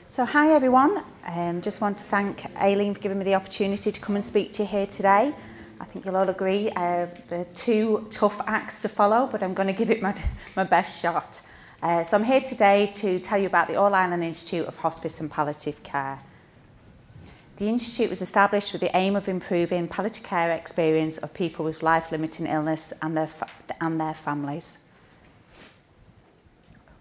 So hi everyone, just want to thank Aileen for giving me the opportunity to come and speak to you here today. I think you'll all agree they're two tough acts to follow, but I'm going to give it my best shot. So I'm here today to tell you about the All Ireland Institute of Hospice and Palliative Care. The Institute was established with the aim of improving palliative care experience of people with life-limiting illness and their families.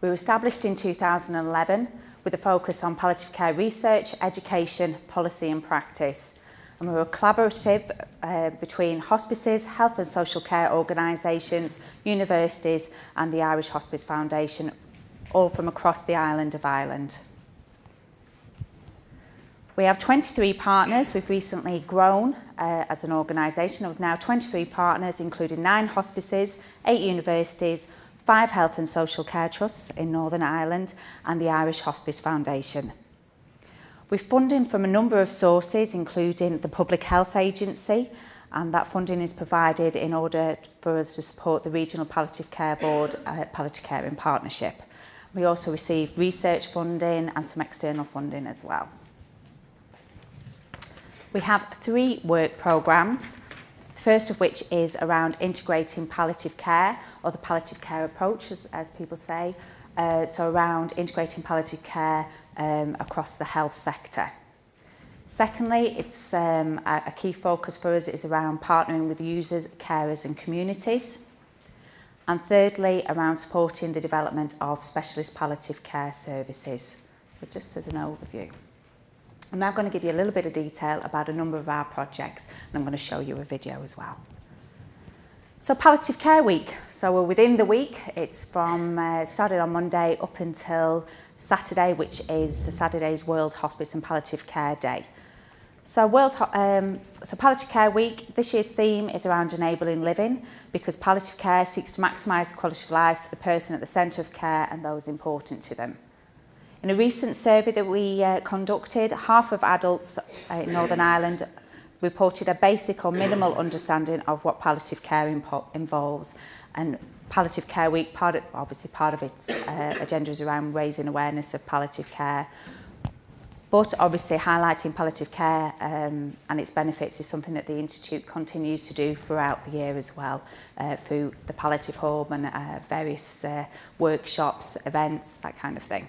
We were established in 2011 with a focus on palliative care research, education, policy and practice. And we were a collaborative between hospices, health and social care organisations, universities and the Irish Hospice Foundation, all from across the island of Ireland. We have 23 partners. We've recently grown as an organisation of now 23 partners, including 9 hospices, 8 universities, 5 health and social care trusts in Northern Ireland and the Irish Hospice Foundation. We're funding from a number of sources, including the Public Health Agency, and that funding is provided in order for us to support the Regional Palliative Care Board, Palliative Care in Partnership. We also receive research funding and some external funding as well. We have 3 work programmes. First of which is around integrating palliative care, or the palliative care approach, as people say. So around integrating palliative care across the health sector. Secondly, it's a key focus for us is around partnering with users, carers and communities. And thirdly, around supporting the development of specialist palliative care services. So just as an overview. I'm now going to give you a little bit of detail about a number of our projects, and I'm going to show you a video as well. So Palliative Care Week. So we're within the week. It's from started on Monday up until Saturday, which is Saturday's World Hospice and Palliative Care Day. So Palliative Care Week, this year's theme is around enabling living, because palliative care seeks to maximise the quality of life for the person at the centre of care and those important to them. In a recent survey that we conducted, half of adults in Northern Ireland reported a basic or minimal understanding of what palliative care involves. And Palliative Care Week, part of its agenda is around raising awareness of palliative care. But obviously highlighting palliative care and its benefits is something that the Institute continues to do throughout the year as well, through the Palliative Hub and various workshops, events, that kind of thing.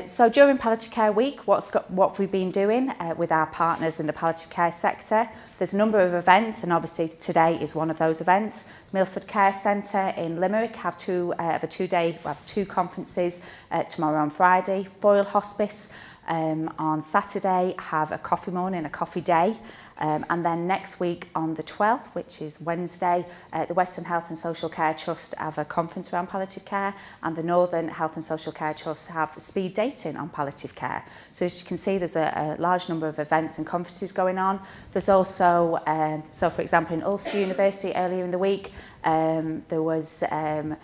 So during Palliative Care Week, what we've been doing with our partners in the palliative care sector, there's a number of events, and obviously today is one of those events. Milford Care Centre in Limerick have two conferences tomorrow on Friday. Foyle Hospice on Saturday have a coffee morning, a coffee day. And then next week on the 12th, which is Wednesday, the Western Health and Social Care Trust have a conference around palliative care, and the Northern Health and Social Care Trust have speed dating on palliative care. So as you can see, there's a large number of events and conferences going on. There's also, so for example, in Ulster University earlier in the week, there was a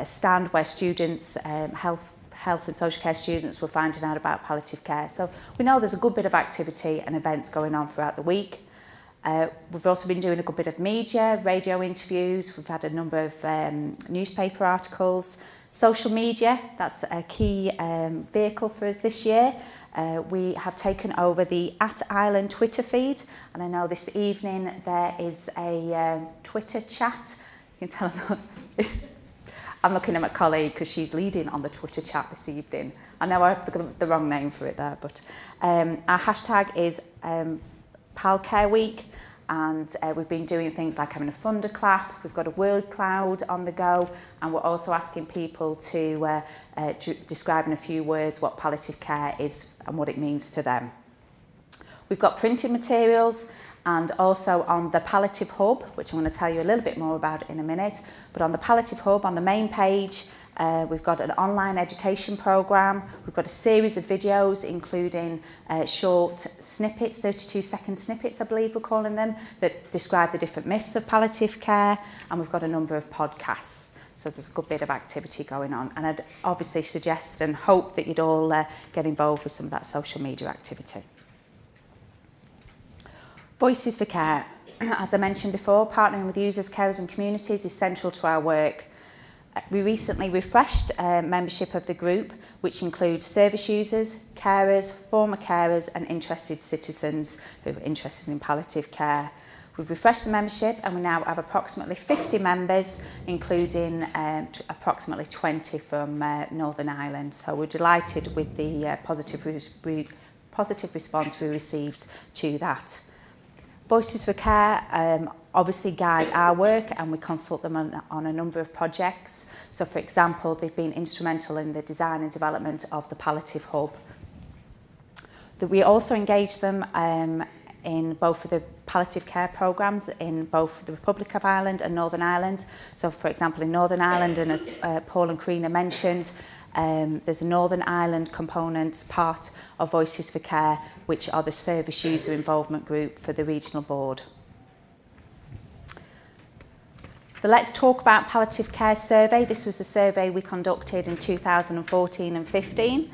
stand where students, health and social care students were finding out about palliative care. So we know there's a good bit of activity and events going on throughout the week. We've also been doing a good bit of media, radio interviews. We've had a number of newspaper articles. Social media, that's a key vehicle for us this year. We have taken over the @Ireland Twitter feed, and I know this evening there is a Twitter chat. You can tell I'm looking at my colleague because she's leading on the Twitter chat this evening. I know I have the wrong name for it there, but our hashtag is Pal Care Week, and we've been doing things like having a thunderclap. We've got a word cloud on the go, and we're also asking people to describe in a few words what palliative care is and what it means to them. We've got printed materials, and also on the Palliative Hub, which I'm going to tell you a little bit more about in a minute. But on the Palliative Hub, on the main page, we've got an online education programme. We've got a series of videos, including short snippets, 32-second snippets, I believe we're calling them, that describe the different myths of palliative care. And we've got a number of podcasts. So there's a good bit of activity going on. And I'd obviously suggest and hope that you'd all get involved with some of that social media activity. Voices for Care. As I mentioned before, partnering with users, carers and communities is central to our work. We recently refreshed membership of the group, which includes service users, carers, former carers and interested citizens who are interested in palliative care. We've refreshed the membership and we now have approximately 50 members, including approximately 20 from Northern Ireland. So we're delighted with the positive response we received to that. Voices for Care obviously guide our work and we consult them on a number of projects. So for example, they've been instrumental in the design and development of the palliative hub. We also engage them in both of the palliative care programmes in both the Republic of Ireland and Northern Ireland. So for example, in Northern Ireland, and as Paul and Karina mentioned, there's a Northern Ireland component part of Voices for Care, which are the service user involvement group for the regional board. The Let's Talk About Palliative Care survey. This was a survey we conducted in 2014 and 15.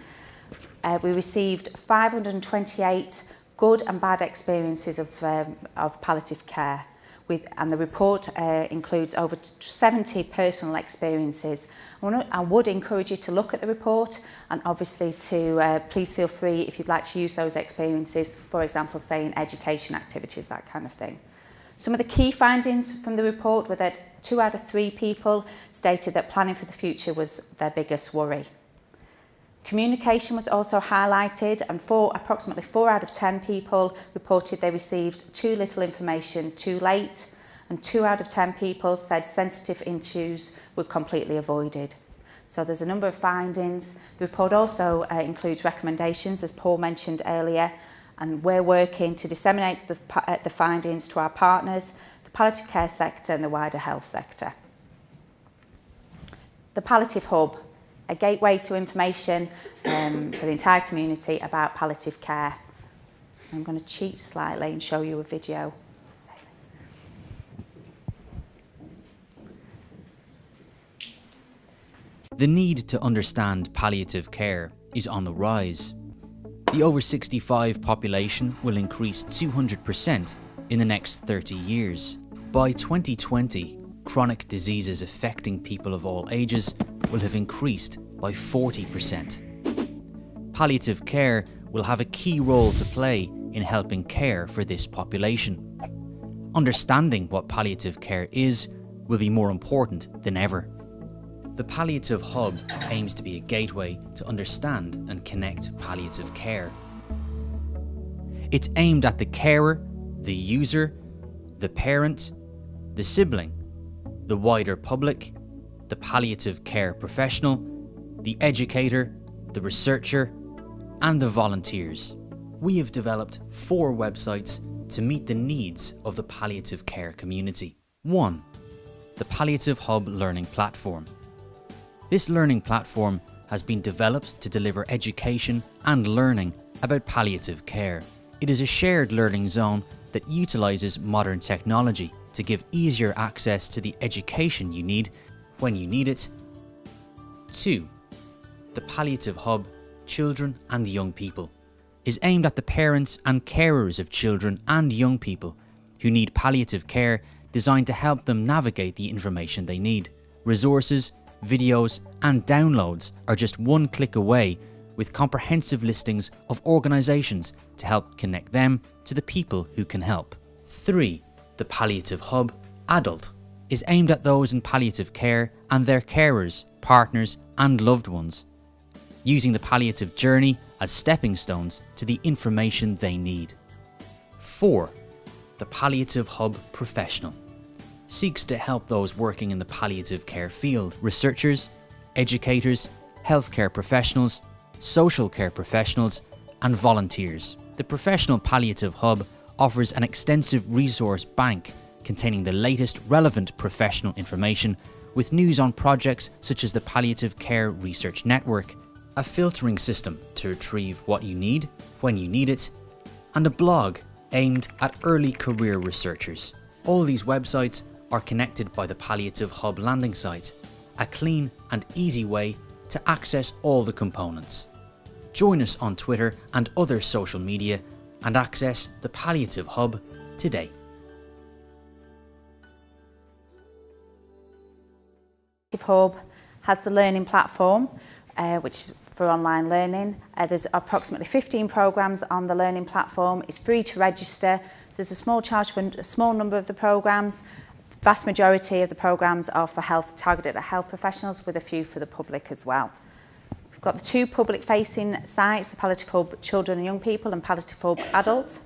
We received 528 good and bad experiences of palliative care. And the report includes over 70 personal experiences. I would encourage you to look at the report and obviously to please feel free if you'd like to use those experiences, for example, say in education activities, that kind of thing. Some of the key findings from the report were that 2 out of 3 people stated that planning for the future was their biggest worry. Communication was also highlighted and approximately 4 out of 10 people reported they received too little information too late, and 2 out of 10 people said sensitive issues were completely avoided. So there's a number of findings. The report also includes recommendations, as Paul mentioned earlier, and we're working to disseminate the findings to our partners, the palliative care sector and the wider health sector. The Palliative Hub, a gateway to information for the entire community about palliative care. I'm going to cheat slightly and show you a video. The need to understand palliative care is on the rise. The over 65 population will increase 200% in the next 30 years. By 2020, chronic diseases affecting people of all ages will have increased by 40%. Palliative care will have a key role to play in helping care for this population. Understanding what palliative care is will be more important than ever. The Palliative Hub aims to be a gateway to understand and connect palliative care. It's aimed at the carer, the user, the parent, the sibling, the wider public, the palliative care professional, the educator, the researcher, and the volunteers. We have developed 4 websites to meet the needs of the palliative care community. 1. The Palliative Hub Learning Platform. This learning platform has been developed to deliver education and learning about palliative care. It is a shared learning zone that utilises modern technology to give easier access to the education you need when you need it. 2. The Palliative Hub Children and Young People is aimed at the parents and carers of children and young people who need palliative care, designed to help them navigate the information they need. Resources, videos and downloads are just one click away, with comprehensive listings of organisations to help connect them to the people who can help. 3. The Palliative Hub Adult is aimed at those in palliative care and their carers, partners and loved ones, using the palliative journey as stepping stones to the information they need. 4. The Palliative Hub Professional seeks to help those working in the palliative care field: researchers, educators, healthcare professionals, social care professionals, and volunteers. The Professional Palliative Hub offers an extensive resource bank containing the latest relevant professional information, with news on projects such as the Palliative Care Research Network, a filtering system to retrieve what you need, when you need it, and a blog aimed at early career researchers. All these websites are connected by the Palliative Hub landing site, a clean and easy way to access all the components. Join us on Twitter and other social media and access the Palliative Hub today. Hub has the learning platform, which is for online learning. There's approximately 15 programmes on the learning platform. It's free to register. There's a small charge for a small number of the programmes. The vast majority of the programmes are for health, targeted at health professionals, with a few for the public as well. We've got the two public-facing sites, the Palliative Hub Children and Young People and Palliative Hub Adult,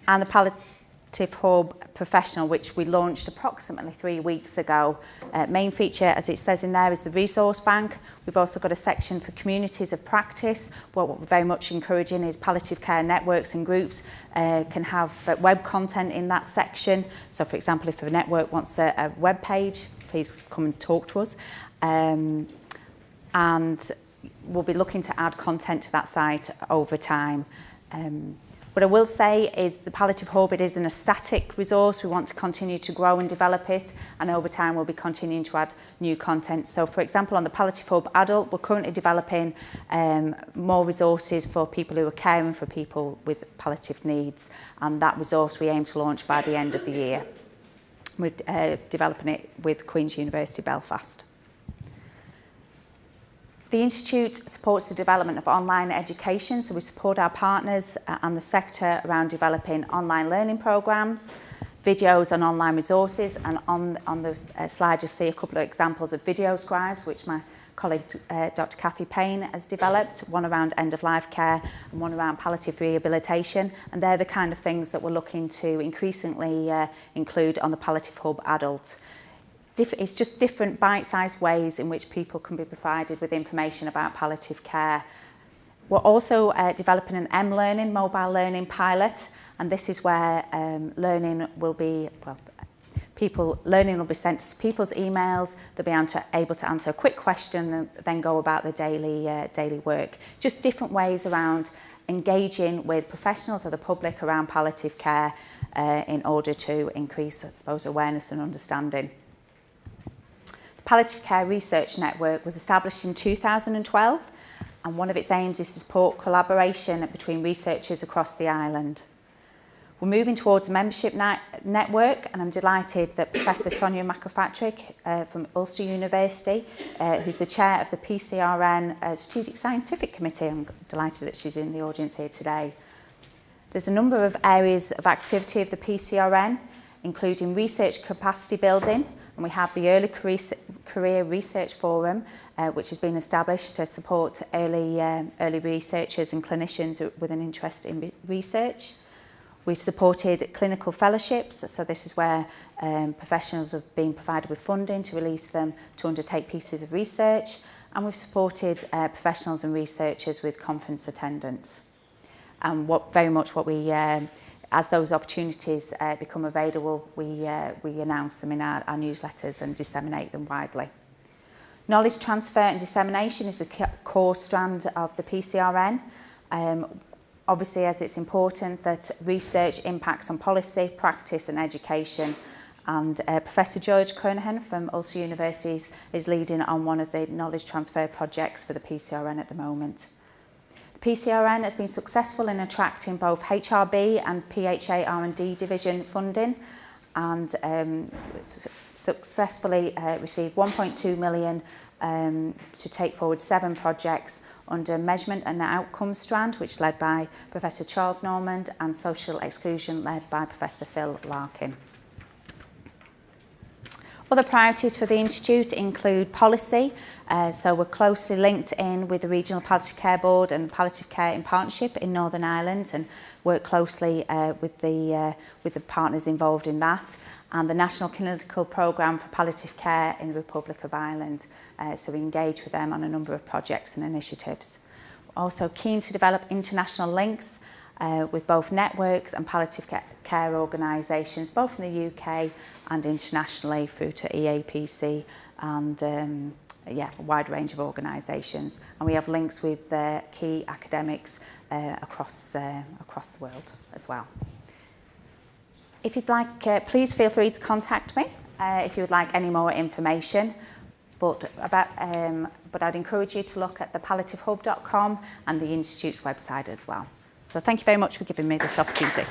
and the Palliative Hub Professional, which we launched approximately 3 weeks ago. Main feature, as it says in there, is the resource bank. We've also got a section for communities of practice. What we're very much encouraging is palliative care networks and groups can have web content in that section. So, for example, if a network wants a web page, please come and talk to us. And we'll be looking to add content to that site over time. What I will say is the Palliative Hub, it isn't a static resource. We want to continue to grow and develop it, and over time we'll be continuing to add new content. So, for example, on the Palliative Hub Adult, we're currently developing more resources for people who are caring for people with palliative needs, and that resource we aim to launch by the end of the year. We're developing it with Queen's University Belfast. The Institute supports the development of online education, so we support our partners and the sector around developing online learning programmes, videos and online resources, and on the slide you'll see a couple of examples of video scribes which my colleague Dr. Cathy Payne has developed, one around end-of-life care and one around palliative rehabilitation, and they're the kind of things that we're looking to increasingly include on the Palliative Hub Adult. It's just different bite-sized ways in which people can be provided with information about palliative care. We're also developing an M-Learning, mobile learning pilot, and this is where learning will be sent to people's emails. They'll be able to answer a quick question and then go about the daily work. Just different ways around engaging with professionals or the public around palliative care in order to increase, I suppose, awareness and understanding. Palliative Care Research Network was established in 2012, and one of its aims is to support collaboration between researchers across the island. We're moving towards a membership network, and I'm delighted that Professor Sonia McIlpatrick from Ulster University, who's the chair of the PCRN Strategic Scientific Committee, I'm delighted that she's in the audience here today. There's a number of areas of activity of the PCRN, including research capacity building, and we have the Early Career Research Forum, which has been established to support early researchers and clinicians with an interest in research. We've supported clinical fellowships, so this is where professionals have been provided with funding to release them to undertake pieces of research, and we've supported professionals and researchers with conference attendance. And as those opportunities become available, we announce them in our newsletters and disseminate them widely. Knowledge transfer and dissemination is a core strand of the PCRN. Obviously, as it's important that research impacts on policy, practice and education. And Professor George Kernahan from Ulster University is leading on one of the knowledge transfer projects for the PCRN at the moment. The PCRN has been successful in attracting both HRB and PHA R&D division funding, and successfully received 1.2 million to take forward 7 projects under measurement and outcomes strand, which is led by Professor Charles Normand, and social exclusion led by Professor Phil Larkin. Other priorities for the Institute include policy, so we're closely linked in with the Regional Palliative Care Board and Palliative Care in Partnership in Northern Ireland, and work closely with the partners involved in that, and the National Clinical Programme for Palliative Care in the Republic of Ireland, so we engage with them on a number of projects and initiatives. We're also keen to develop international links with both networks and palliative care organisations, both in the UK and internationally through to EAPC and a wide range of organisations. And we have links with key academics across the world as well. If you'd like, please feel free to contact me if you would like any more information. But I'd encourage you to look at the palliativehub.com and the Institute's website as well. So thank you very much for giving me this opportunity.